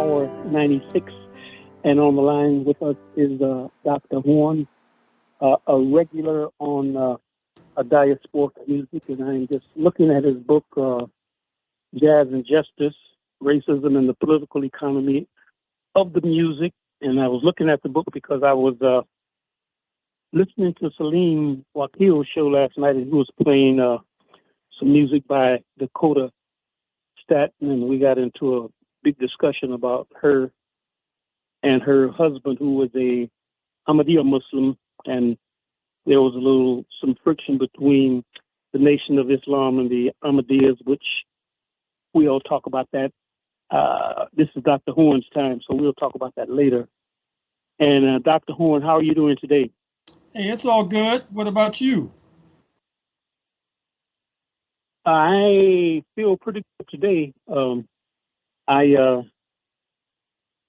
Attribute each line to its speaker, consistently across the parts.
Speaker 1: Hour 96. And on the line with us is Dr. Horne, a regular on a Diasporic music. And I'm just looking at his book, Jazz and Justice, Racism and the Political Economy of the Music. And I was looking at the book because I was listening to Salim Wakil's show last night, and he was playing some music by Dakota Staton, and we got into a big discussion about her and her husband, who was a Ahmadiyya Muslim, and there was some friction between the Nation of Islam and the Ahmadiyyas, which we'll talk about that. This is Dr. Horne's time, so we'll talk about that later. And Dr. Horne, how are you doing today?
Speaker 2: Hey, it's all good. What about you?
Speaker 1: I feel pretty good today. I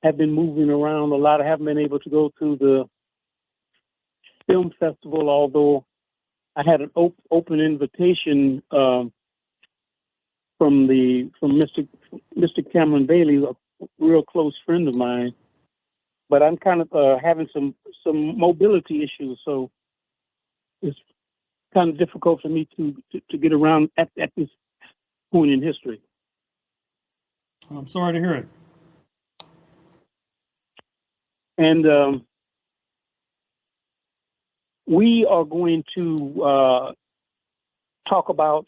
Speaker 1: have been moving around a lot. I haven't been able to go to the film festival, although I had an open invitation from Mr. Cameron Bailey, a real close friend of mine. But I'm kind of having some mobility issues, so it's kind of difficult for me to get around at this point in history.
Speaker 2: I'm sorry to hear it. And
Speaker 1: we are going to talk about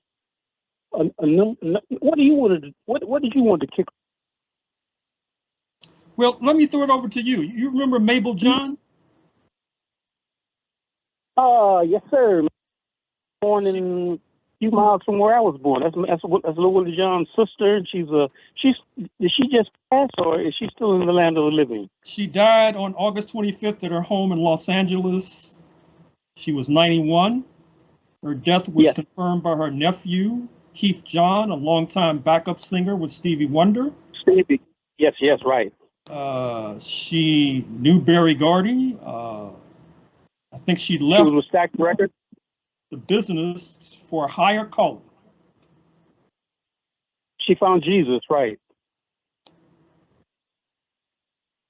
Speaker 1: what did you want to kick?
Speaker 2: Well, let me throw it over to you. You remember Mabel John?
Speaker 1: Yes, sir. Born in a few miles from where I was born. That's Little Willie John's sister. Did she just pass, or is she still in the land of the living?
Speaker 2: She died on August 25th at her home in Los Angeles. She was 91. Her death was confirmed by her nephew, Keith John, a longtime backup singer with Stevie Wonder.
Speaker 1: Stevie. Yes, right.
Speaker 2: She knew Barry Gordy. I think she left
Speaker 1: with Stacked Records.
Speaker 2: The business for a higher calling.
Speaker 1: She found Jesus, right.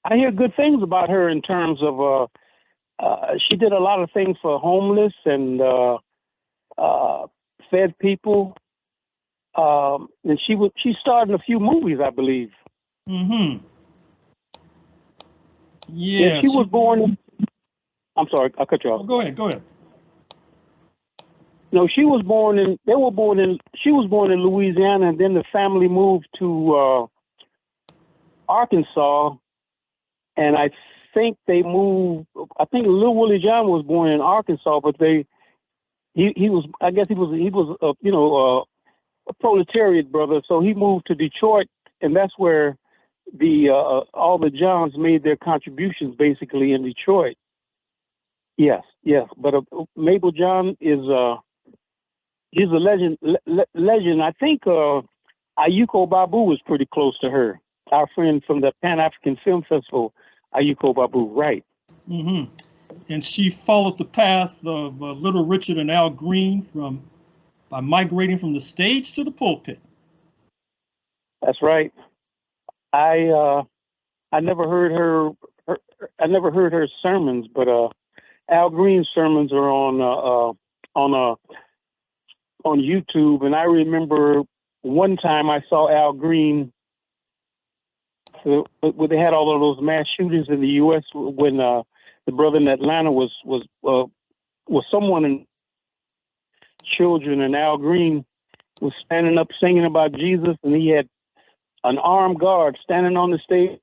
Speaker 1: I hear good things about her in terms of she did a lot of things for homeless and fed people. And she starred in a few movies, I believe.
Speaker 2: Mm-hmm. Yeah.
Speaker 1: She was born in, I'm sorry, I cut you off.
Speaker 2: Oh, go ahead.
Speaker 1: No, she was born in Louisiana, and then the family moved to Arkansas, and I think Little Willie John was born in Arkansas, but he was a proletariat brother, so he moved to Detroit, and that's where all the Johns made their contributions basically in Detroit. Yes, but Mabel John is he's a legend. I think Ayuko Babu was pretty close to her. Our friend from the Pan-African Film Festival, Ayuko Babu, right?
Speaker 2: Mm-hmm. And she followed the path of Little Richard and Al Green by migrating from the stage to the pulpit.
Speaker 1: That's right. I never heard her. I never heard her sermons, but Al Green's sermons are on YouTube, and I remember one time I saw Al Green when they had all of those mass shootings in the U.S. when the brother in Atlanta was someone in children, and Al Green was standing up singing about Jesus, and he had an armed guard standing on the stage.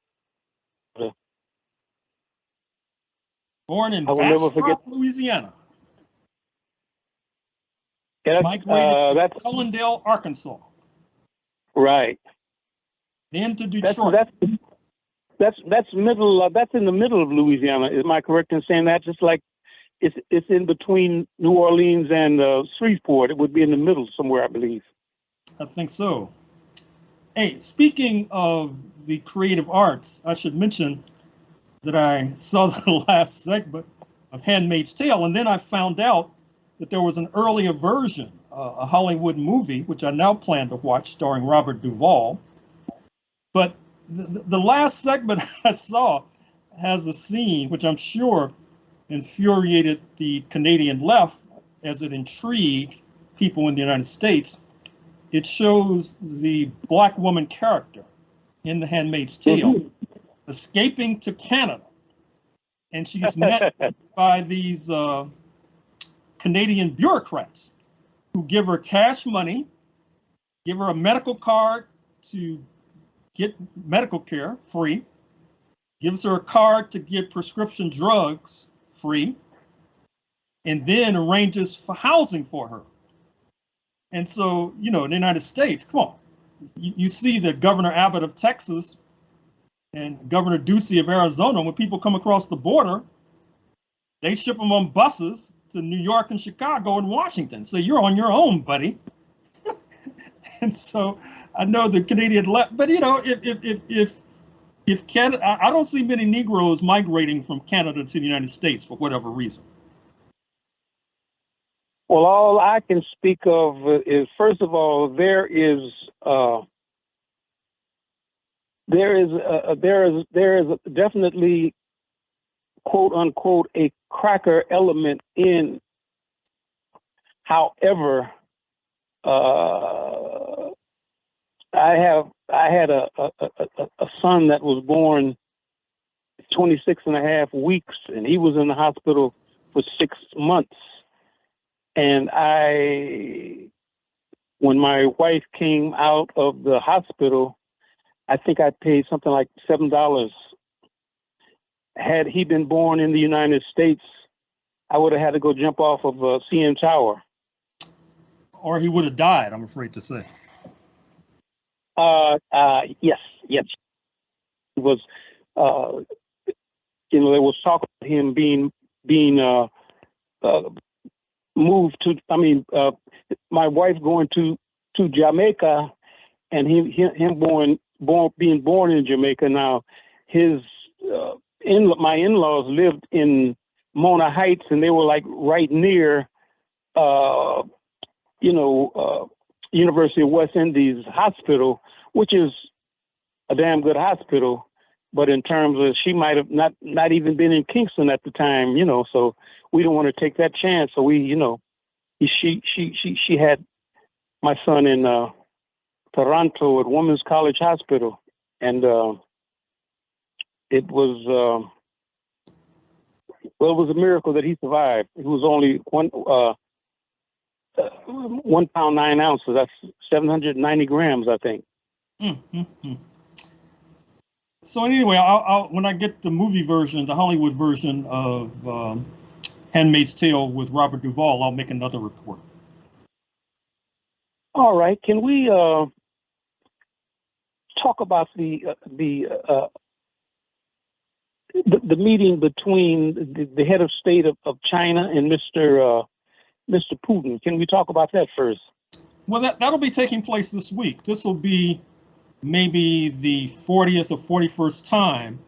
Speaker 2: Born in Bastrop, Louisiana.
Speaker 1: Yeah,
Speaker 2: migrated to Ellendale, Arkansas.
Speaker 1: Right.
Speaker 2: Then to Detroit.
Speaker 1: That's middle. That's in the middle of Louisiana. Am I correct in saying that? Just like it's in between New Orleans and Shreveport. It would be in the middle somewhere, I believe.
Speaker 2: I think so. Hey, speaking of the creative arts, I should mention that I saw the last segment of Handmaid's Tale, and then I found out that there was an earlier version, a Hollywood movie, which I now plan to watch, starring Robert Duvall. But the last segment I saw has a scene which I'm sure infuriated the Canadian left as it intrigued people in the United States. It shows the black woman character in The Handmaid's Tale escaping to Canada. And she's met by these Canadian bureaucrats who give her cash money, give her a medical card to get medical care free, gives her a card to get prescription drugs free, and then arranges for housing for her. And so, you know, in the United States, come on, you see that Governor Abbott of Texas and Governor Ducey of Arizona, when people come across the border, they ship them on buses to New York and Chicago and Washington. So you're on your own, buddy. And so I know the Canadian left, but you know, if Canada, I don't see many Negroes migrating from Canada to the United States for whatever reason.
Speaker 1: Well, all I can speak of is, first of all, there is definitely, quote unquote, a cracker element in. However, I had a son that was born 26 and a half weeks, and he was in the hospital for 6 months. And when my wife came out of the hospital, I think I paid something like $7. Had he been born in the United States, I would have had to go jump off of CN Tower.
Speaker 2: Or he would have died, I'm afraid to say.
Speaker 1: Yes. It was, you know, there was talk of him being moved to, my wife going to Jamaica, and him being born in Jamaica. Now, my in-laws lived in Mona Heights, and they were like right near, University of West Indies Hospital, which is a damn good hospital. But in terms of, she might have not even been in Kingston at the time, you know, so we don't want to take that chance. So we, you know, she had my son in Toronto at Women's College Hospital, and it was it was a miracle that he survived. It was only 1 pound 9 ounces. That's 790 grams, I think.
Speaker 2: Mm-hmm. So anyway, I'll when I get the movie version, the Hollywood version of Handmaid's Tale with Robert Duvall, I'll make another report.
Speaker 1: All right. Can we talk about the meeting between the head of state of China and Mr. Putin? Can we talk about that first?
Speaker 2: Well, that'll be taking place this week. This will be maybe the 40th or 41st time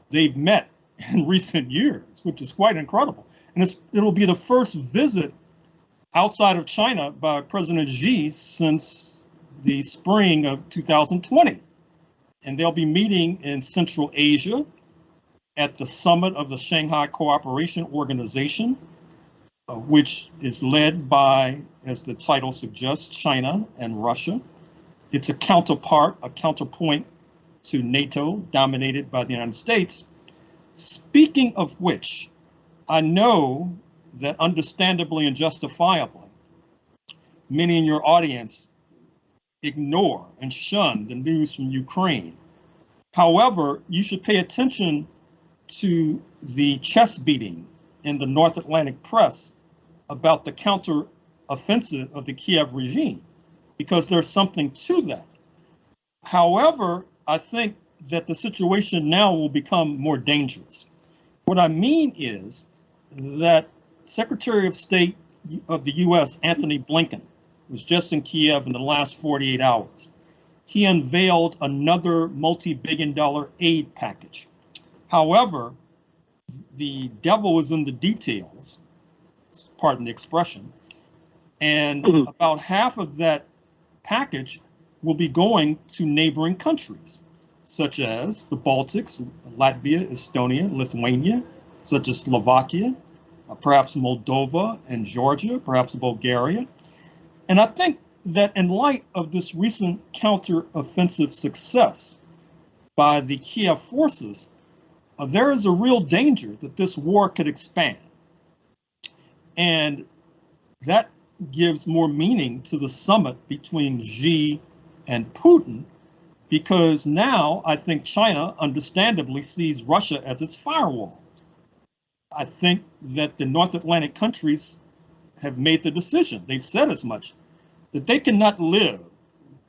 Speaker 2: they've met in recent years, which is quite incredible. And it'll be the first visit outside of China by President Xi since the spring of 2020. And they'll be meeting in Central Asia at the summit of the Shanghai Cooperation Organization, which is led by, as the title suggests, China and Russia. It's a counterpoint to NATO, dominated by the United States. Speaking of which, I know that understandably and justifiably, many in your audience ignore and shun the news from Ukraine. However, you should pay attention to the chest beating in the North Atlantic press about the counter-offensive of the Kiev regime, because there's something to that. However, I think that the situation now will become more dangerous. What I mean is that Secretary of State of the US, Anthony Blinken, was just in Kiev in the last 48 hours. He unveiled another multi-billion-dollar aid package. However, the devil is in the details, pardon the expression, and about half of that package will be going to neighboring countries. such as the Baltics, Latvia, Estonia, Lithuania, such as Slovakia, perhaps Moldova and Georgia, perhaps Bulgaria. And I think that in light of this recent counteroffensive success by the Kiev forces, there is a real danger that this war could expand. And that gives more meaning to the summit between Xi and Putin, because now I think China understandably sees Russia as its firewall. I think that the North Atlantic countries have made the decision, they've said as much, that they cannot live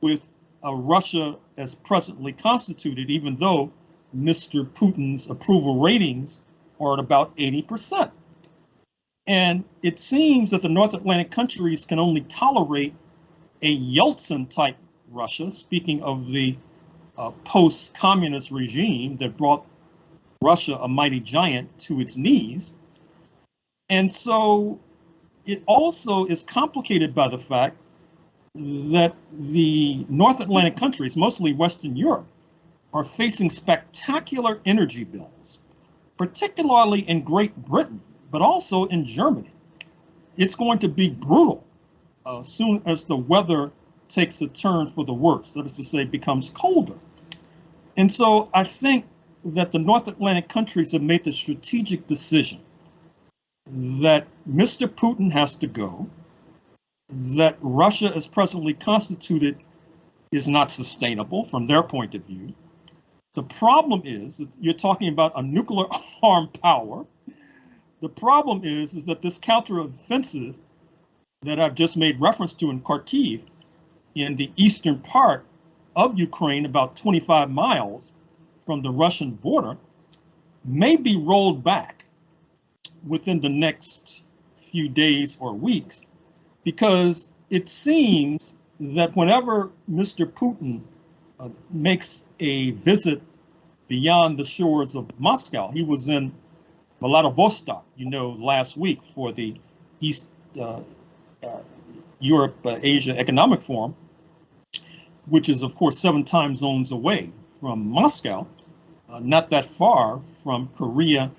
Speaker 2: with a Russia as presently constituted, even though Mr. Putin's approval ratings are at about 80%. And it seems that the North Atlantic countries can only tolerate a Yeltsin-type Russia, speaking of the post-communist regime that brought Russia, a mighty giant, to its knees. And so it also is complicated by the fact that the North Atlantic countries, mostly Western Europe, are facing spectacular energy bills, particularly in Great Britain, but also in Germany. It's going to be brutal as soon as the weather takes a turn for the worse, that is to say, becomes colder. And so I think that the North Atlantic countries have made the strategic decision that Mr. Putin has to go, that Russia as presently constituted is not sustainable from their point of view. The problem is that you're talking about a nuclear armed power. The problem is that this counteroffensive that I've just made reference to in Kharkiv, in the eastern part of Ukraine, about 25 miles from the Russian border, may be rolled back within the next few days or weeks, because it seems that whenever Mr. Putin makes a visit beyond the shores of Moscow, he was in Vladivostok, last week for the East Europe Asia Economic Forum, which is, of course, 7 time zones away from Moscow, not that far from Korea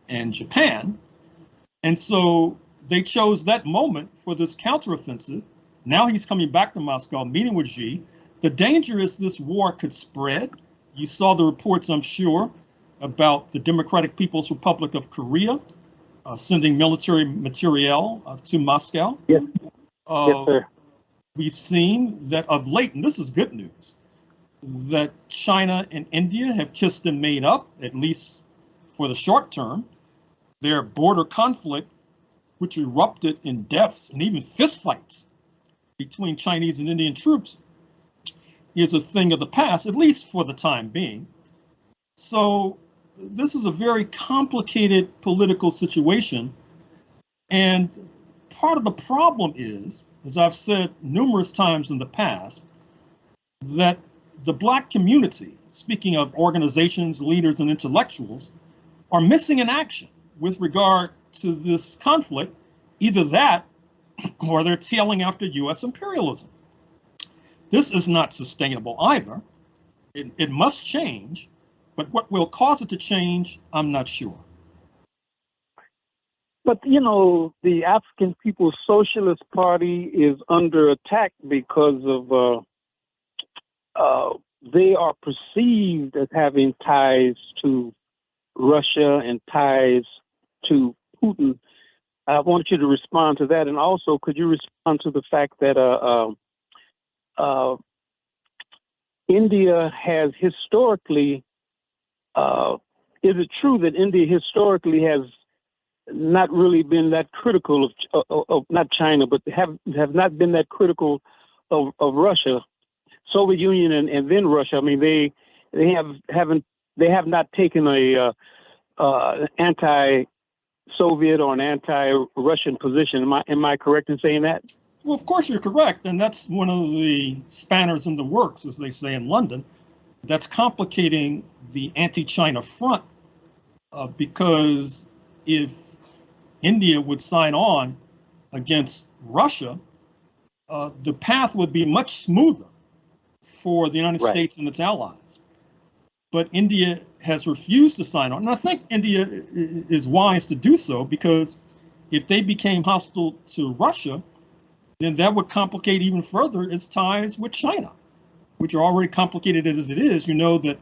Speaker 2: and Japan. And so they chose that moment for this counteroffensive. Now he's coming back to Moscow, meeting with Xi. The danger is this war could spread. You saw the reports, I'm sure, about the Democratic People's Republic of Korea sending military materiel to Moscow.
Speaker 1: Yes, yes, sir.
Speaker 2: We've seen that of late, and this is good news, that China and India have kissed and made up, at least for the short term. Their border conflict, which erupted in deaths and even fistfights between Chinese and Indian troops, is a thing of the past, at least for the time being. So this is a very complicated political situation. And part of the problem is, as I've said numerous times in the past, that the Black community, speaking of organizations, leaders, and intellectuals, are missing in action with regard to this conflict. Either that, or they're tailing after U.S. imperialism. This is not sustainable either. It must change, but what will cause it to change, I'm not sure.
Speaker 1: But, the African People's Socialist Party is under attack because of they are perceived as having ties to Russia and ties to Putin. I want you to respond to that. And also, could you respond to the fact that India has historically, is it true that India historically has not really been that critical of not China, but have not been that critical of Russia, Soviet Union, and then Russia? I mean, they have not taken a anti-Soviet or an anti-Russian position. Am I correct in saying that?
Speaker 2: Well, of course you're correct, and that's one of the spanners in the works, as they say in London, that's complicating the anti-China front, because if India would sign on against Russia, the path would be much smoother for the United States and its allies. but India has refused to sign on. And I think India is wise to do so, because if they became hostile to Russia, then that would complicate even further its ties with China, which are already complicated as it is. You know that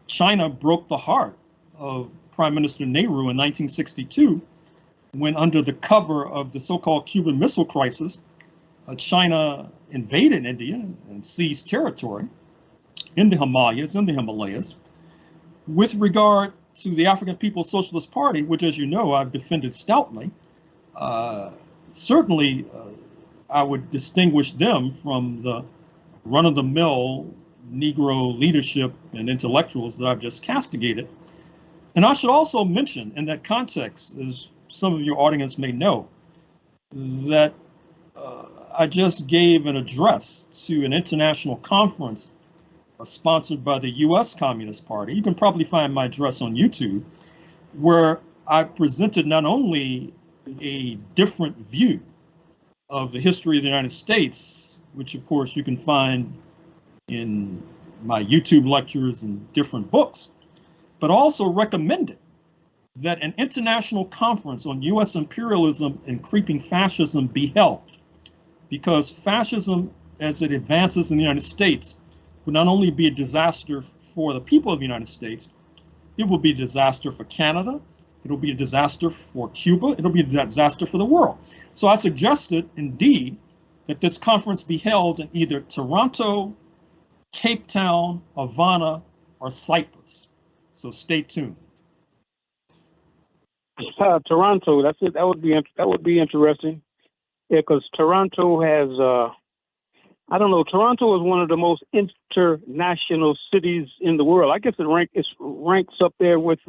Speaker 2: China broke the heart of Prime Minister Nehru in 1962, when under the cover of the so-called Cuban Missile Crisis, China invaded India and seized territory in the Himalayas. With regard to the African People's Socialist Party, which, as you know, I've defended stoutly, certainly I would distinguish them from the run-of-the-mill Negro leadership and intellectuals that I've just castigated. And I should also mention in that context, as some of your audience may know, that I just gave an address to an international conference sponsored by the US Communist Party. You can probably find my address on YouTube, where I presented not only a different view of the history of the United States, which of course you can find in my YouTube lectures and different books, but also recommended that an international conference on US imperialism and creeping fascism be held, because fascism, as it advances in the United States, would not only be a disaster for the people of the United States, it will be a disaster for Canada, it'll be a disaster for Cuba, it'll be a disaster for the world. So I suggested, indeed, that this conference be held in either Toronto, Cape Town, Havana, or Cyprus. So stay tuned.
Speaker 1: Toronto, that's it. That would be interesting. Yeah, because Toronto has, I don't know, Toronto is one of the most international cities in the world. I guess it ranks up there with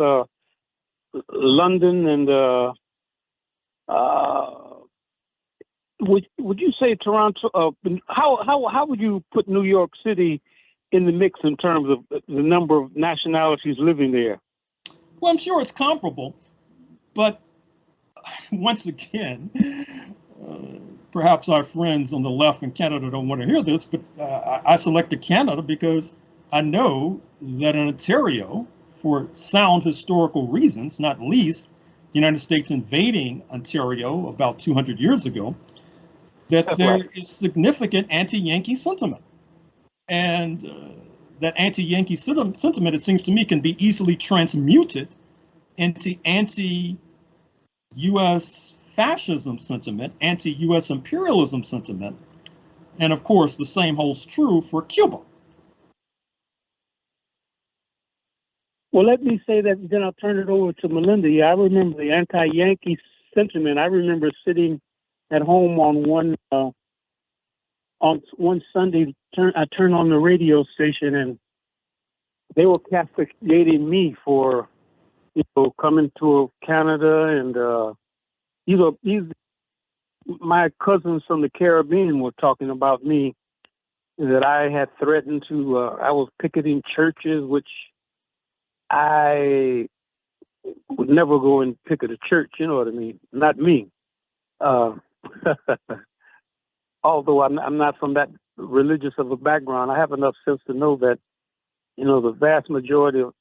Speaker 1: London and would you say Toronto? How would you put New York City in the mix in terms of the number of nationalities living there?
Speaker 2: Well, I'm sure it's comparable, but once again, perhaps our friends on the left in Canada don't want to hear this, but I selected Canada because I know that in Ontario, for sound historical reasons, not least the United States invading Ontario about 200 years ago, that
Speaker 1: That's
Speaker 2: there
Speaker 1: right.
Speaker 2: is significant anti-Yankee sentiment. And that anti-Yankee sentiment, it seems to me, can be easily transmuted into anti-US fascism sentiment, anti-US imperialism sentiment. And of course, the same holds true for Cuba.
Speaker 1: Well, let me say that, then I'll turn it over to Melinda. Yeah, I remember the anti-Yankee sentiment. I remember sitting at home on one Sunday, I turned on the radio station, and they were castigating me for, coming to Canada, and my cousins from the Caribbean were talking about me, that I had threatened to. I was picketing churches, which I would never go and picket a church. You know what I mean? Not me. Although I'm not from that religious of a background, I have enough sense to know that, the vast majority of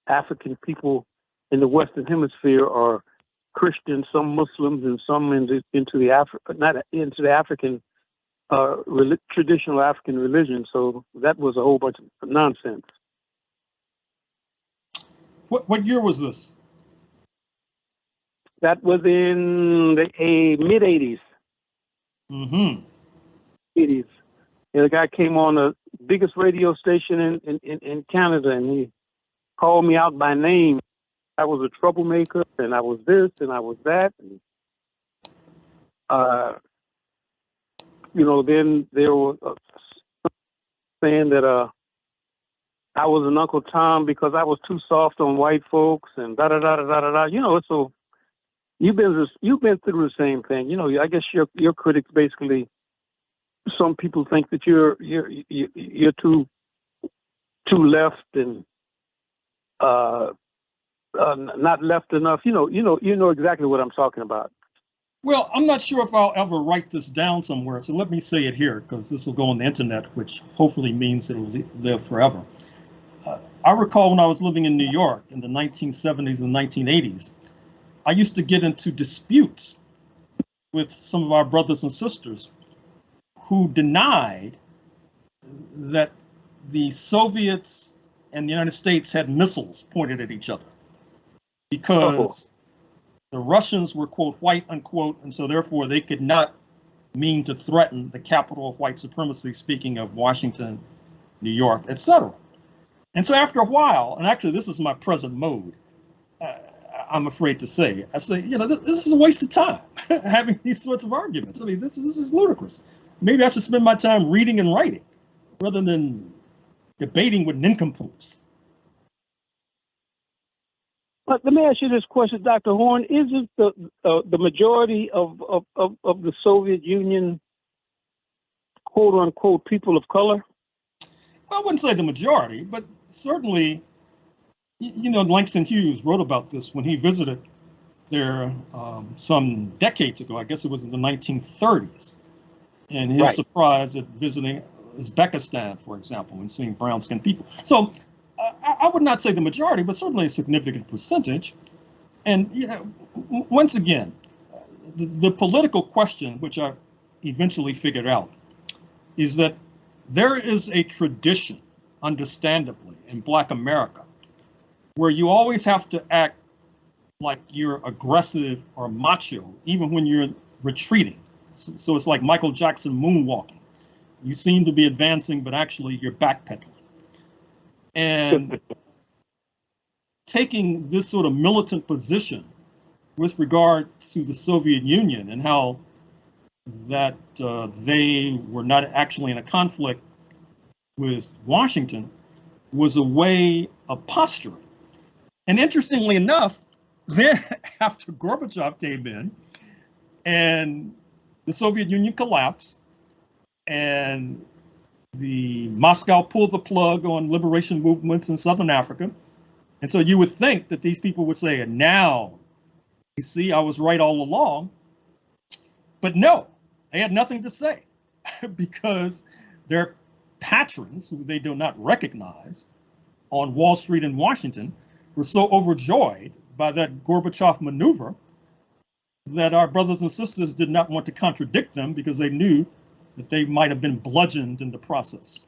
Speaker 1: African people in the Western Hemisphere are Christians, some Muslims, and some into the African traditional African religion. So that was a whole bunch of nonsense.
Speaker 2: What year was this?
Speaker 1: That was in the mid 80s.
Speaker 2: Mm-hmm.
Speaker 1: 80s. And the guy came on the biggest radio station in Canada, and he called me out by name. I was a troublemaker, and I was this, and I was that. And, then there was saying that I was an Uncle Tom because I was too soft on white folks, and da da da da da da. So you've been through the same thing. I guess your critics basically. Some people think that you're too left and not left enough. You know exactly what I'm talking about.
Speaker 2: Well, I'm not sure if I'll ever write this down somewhere, so let me say it here, because this will go on the internet, which hopefully means it'll live forever. I recall when I was living in New York in the 1970s and 1980s, I used to get into disputes with some of our brothers and sisters who denied that the Soviets and the United States had missiles pointed at each other because the Russians were, quote, white, unquote, and so therefore they could not mean to threaten the capital of white supremacy, speaking of Washington, New York, etc. And so after a while, and actually this is my present mode, I'm afraid to say, I say, you know, this is a waste of time having these sorts of arguments. I mean, this is ludicrous. Maybe I should spend my time reading and writing rather than debating with nincompoops.
Speaker 1: But let me ask you this question, Dr. Horne. Isn't the majority of the Soviet Union, quote unquote, people of color?
Speaker 2: Well, I wouldn't say the majority, but certainly, you know, Langston Hughes wrote about this when he visited there some decades ago. I guess it was in the 1930s. And his surprise at visiting Uzbekistan, for example, and seeing brown-skinned people. So I would not say the majority, but certainly a significant percentage. And, you know, once again, the political question, which I eventually figured out, is that there is a tradition, understandably, in Black America, where you always have to act like you're aggressive or macho, even when you're retreating. So it's like Michael Jackson moonwalking. You seem to be advancing, but actually you're backpedaling. And taking this sort of militant position with regard to the Soviet Union and how that they were not actually in a conflict with Washington was a way of posturing. And interestingly enough, then after Gorbachev came in and the Soviet Union collapsed and the Moscow pulled the plug on liberation movements in Southern Africa. And so you would think that these people would say, now, you see, I was right all along. But no, they had nothing to say because their patrons, who they do not recognize on Wall Street in Washington, were so overjoyed by that Gorbachev maneuver that our brothers and sisters did not want to contradict them because they knew that they might have been bludgeoned in the process.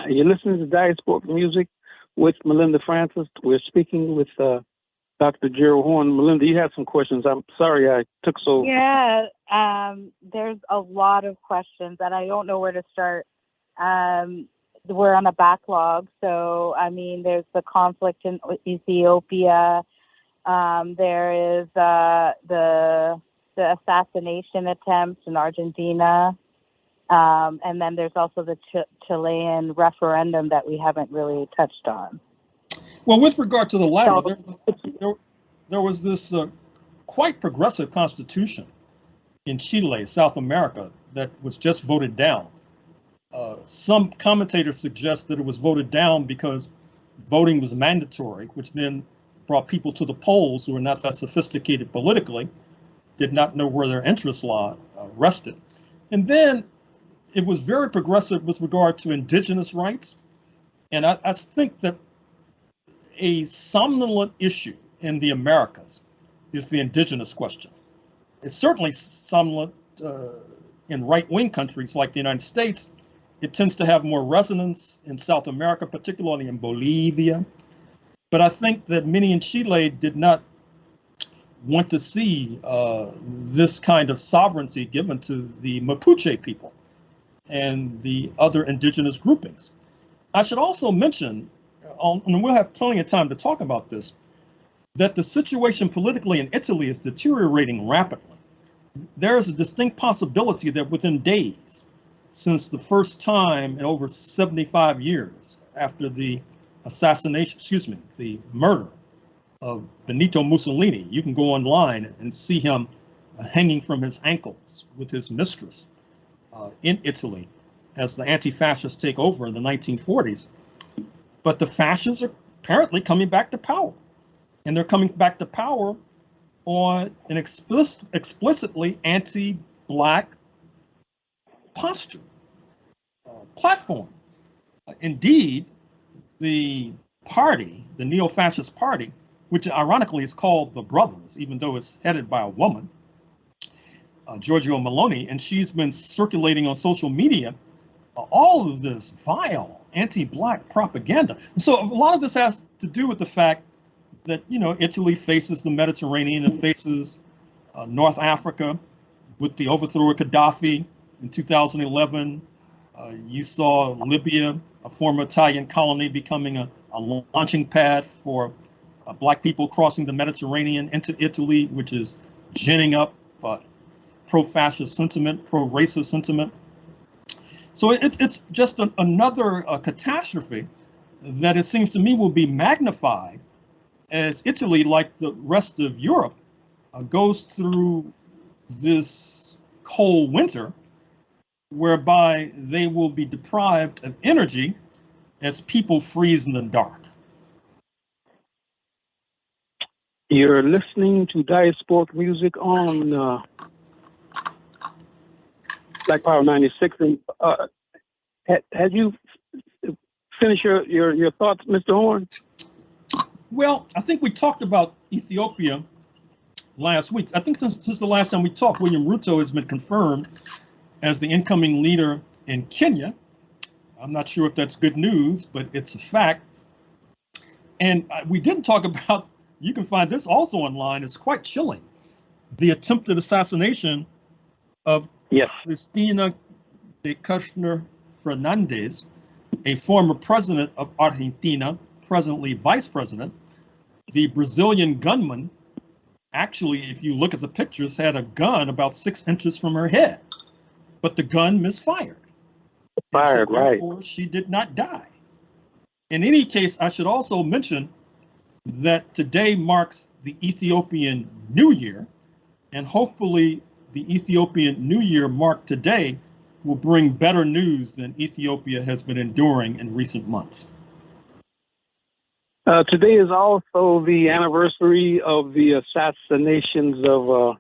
Speaker 1: You're listening to Diasporic Music with Melinda Francis. We're speaking with Dr. Gerald Horne. Melinda, you have some questions. I'm sorry I took so...
Speaker 3: Yeah, there's a lot of questions, and I don't know where to start. We're on a backlog. So, I mean, there's the conflict in Ethiopia. There is the assassination attempt in Argentina. And then there's also the Chilean referendum that we haven't really touched on.
Speaker 2: Well, with regard to the latter, there was this quite progressive constitution in Chile, South America, that was just voted down. Some commentators suggest that it was voted down because voting was mandatory, which then brought people to the polls who were not that sophisticated politically, did not know where their interests rested. And then it was very progressive with regard to indigenous rights. And I think that a somnolent issue in the Americas is the indigenous question. It's certainly somnolent in right-wing countries like the United States. It tends to have more resonance in South America, particularly in Bolivia. But I think that many in Chile did not want to see this kind of sovereignty given to the Mapuche people and the other indigenous groupings. I should also mention, and we'll have plenty of time to talk about this, that the situation politically in Italy is deteriorating rapidly. There is a distinct possibility that within days, since the first time in over 75 years after the assassination, the murder of Benito Mussolini, you can go online and see him hanging from his ankles with his mistress in Italy as the anti-fascists take over in the 1940s. But the fascists are apparently coming back to power. And they're coming back to power on an explicitly anti-Black posture, platform. Indeed, the party, the neo-fascist party, which ironically is called the Brothers, even though it's headed by a woman, Giorgio Meloni, and she's been circulating on social media all of this vile anti-Black propaganda. And so a lot of this has to do with the fact that, you know, Italy faces the Mediterranean and faces North Africa with the overthrow of Gaddafi in 2011. You saw Libya, a former Italian colony, becoming a launching pad for Black people crossing the Mediterranean into Italy, which is ginning up pro-fascist sentiment, pro-racist sentiment. So it's just another catastrophe that it seems to me will be magnified as Italy, like the rest of Europe, goes through this cold winter, whereby they will be deprived of energy as people freeze in the dark.
Speaker 1: You're listening to Diasporic music on Black Power 96. And had you finished your thoughts, Mr. Horne?
Speaker 2: Well, I think we talked about Ethiopia last week. I think since the last time we talked, William Ruto has been confirmed as the incoming leader in Kenya. I'm not sure if that's good news, but it's a fact. And we didn't talk about, you can find this also online, it's quite chilling, the attempted assassination of Cristina de Kirchner Fernandez, a former president of Argentina, presently vice president. The Brazilian gunman, actually, if you look at the pictures, had a gun about 6 inches from her head, but the gun misfired.
Speaker 1: Fired, right.
Speaker 2: Therefore, she did not die. In any case, I should also mention that today marks the Ethiopian New Year, and hopefully the Ethiopian New Year marked today will bring better news than Ethiopia has been enduring in recent months.
Speaker 1: Today is also the anniversary of the assassinations of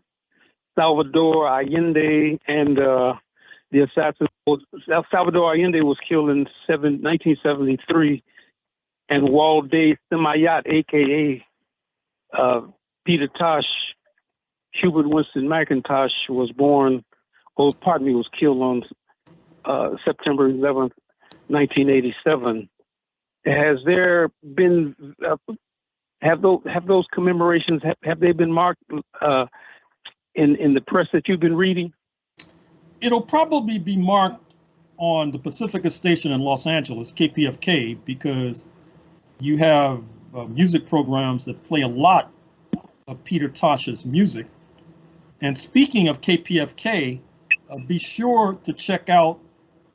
Speaker 1: Salvador Allende, and the assassin. Salvador Allende was killed in 1973, and Walde Semayat, aka Peter Tosh, Hubert Winston McIntosh, was killed on September 11th, 1987. Has there been have those commemorations have they been marked in the press that you've been reading?
Speaker 2: It'll probably be marked on the Pacifica station in Los Angeles, KPFK, because you have music programs that play a lot of Peter Tosh's music. And speaking of KPFK, be sure to check out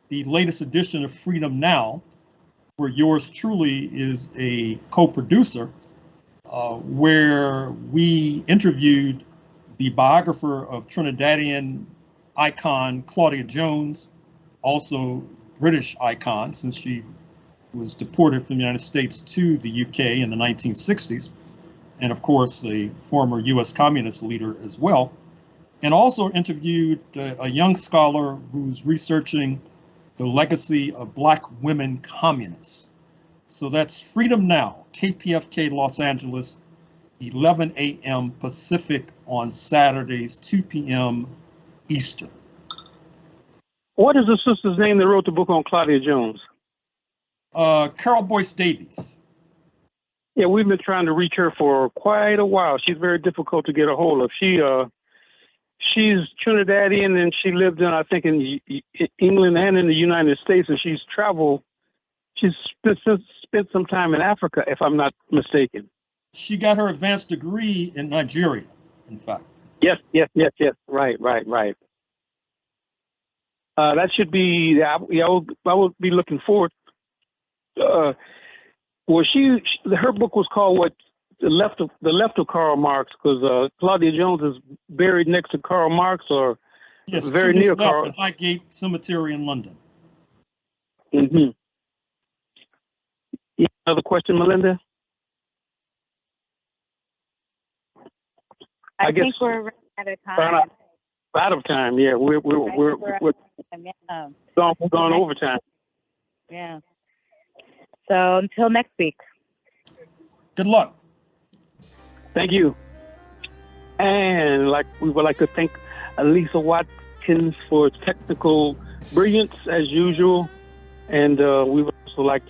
Speaker 2: the latest edition of Freedom Now, where yours truly is a co-producer, where we interviewed the biographer of Trinidadian icon Claudia Jones, also British icon since she was deported from the United States to the UK in the 1960s, and of course a former US communist leader as well, and also interviewed a young scholar who's researching the legacy of Black women communists. So that's Freedom Now, KPFK Los Angeles, 11 a.m. Pacific on Saturdays, 2 p.m. Eastern.
Speaker 1: What is the sister's name that wrote the book on Claudia Jones?
Speaker 2: Carol Boyce Davies.
Speaker 1: Yeah, we've been trying to reach her for quite a while. She's very difficult to get a hold of. She's Trinidadian, and she lived in, I think, in England and in the United States, and she's traveled. She's spent some time in Africa, if I'm not mistaken.
Speaker 2: She got her advanced degree in Nigeria, in fact.
Speaker 1: Yes. Right. That should be. I would be looking forward. Her book was called what? The left of Karl Marx, because Claudia Jones is buried next to Karl Marx, or
Speaker 2: yes,
Speaker 1: very near Karl.
Speaker 2: At Highgate Cemetery in London.
Speaker 1: Mm-hmm. Another question, Melinda?
Speaker 3: I think we're running out of time.
Speaker 1: Out of time, yeah. We're gone overtime.
Speaker 3: Yeah. So until next week.
Speaker 2: Good luck.
Speaker 1: Thank you. And we would like to thank Lisa Watkins for technical brilliance as usual. And we would also like to